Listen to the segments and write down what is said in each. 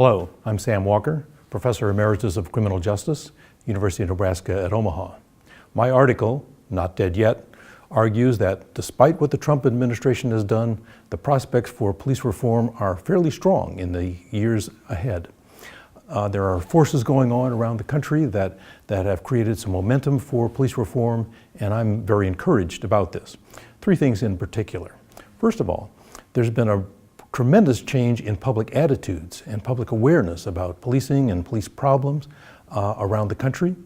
Hello, I'm Sam Walker, Professor Emeritus of Criminal Justice, University of Nebraska at Omaha. My article, Not Dead Yet, argues that despite what the Trump administration has done, the prospects for police reform are fairly strong in the years ahead. There are forces going on around the country that have created some momentum for police reform, and I'm very encouraged about this. Three things in particular. First of all, there's been a tremendous change in public attitudes and public awareness about policing and police problems around the country.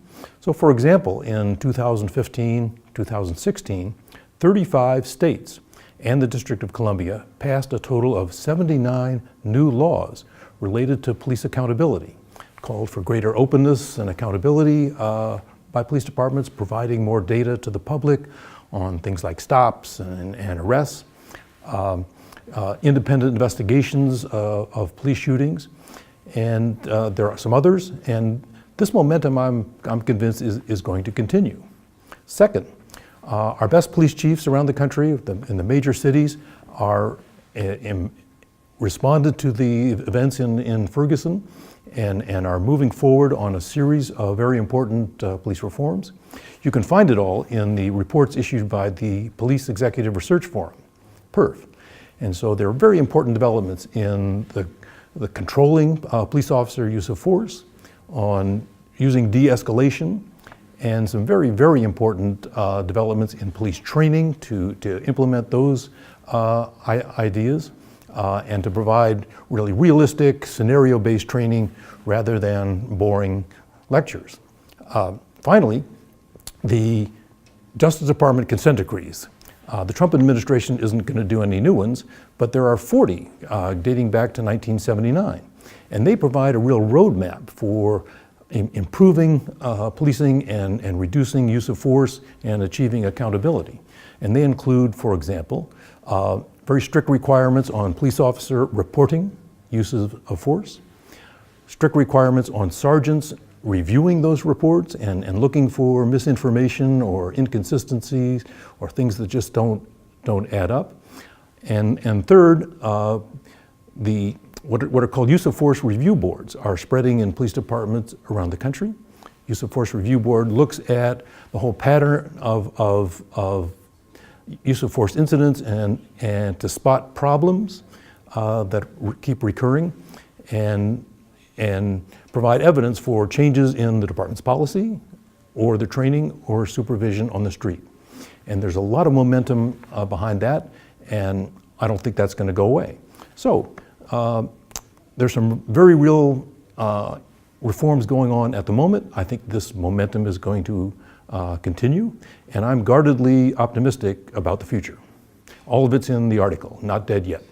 So for example, in 2015, 2016, 35 states and the District of Columbia passed a total of 79 new laws related to police accountability, called for greater openness and accountability by police departments, providing more data to the public on things like stops and arrests, independent investigations of police shootings, and there are some others, and this momentum I'm convinced is going to continue. Second, our best police chiefs around the country in the major cities are responded to the events in Ferguson and are moving forward on a series of very important police reforms. You can find it all in the reports issued by the Police Executive Research Forum, PERF. And so there are very important developments in the controlling police officer use of force, on using de-escalation, and some very, very important developments in police training to implement those ideas and to provide really realistic, scenario-based training rather than boring lectures. Finally, the Justice Department consent decrees. The Trump administration isn't going to do any new ones, but there are 40 dating back to 1979. And they provide a real roadmap for improving policing and reducing use of force and achieving accountability. And they include, for example, very strict requirements on police officer reporting uses of force, strict requirements on sergeants reviewing those reports and looking for misinformation or inconsistencies or things that just don't add up. And third, what are called use of force review boards are spreading in police departments around the country. Use of force review board looks at the whole pattern of use of force incidents and to spot problems that keep recurring and provide evidence for changes in the department's policy or the training or supervision on the street. And there's a lot of momentum behind that, and I don't think that's going to go away. So there's some very real reforms going on at the moment. I think this momentum is going to continue, and I'm guardedly optimistic about the future. All of it's in the article, Not Dead Yet.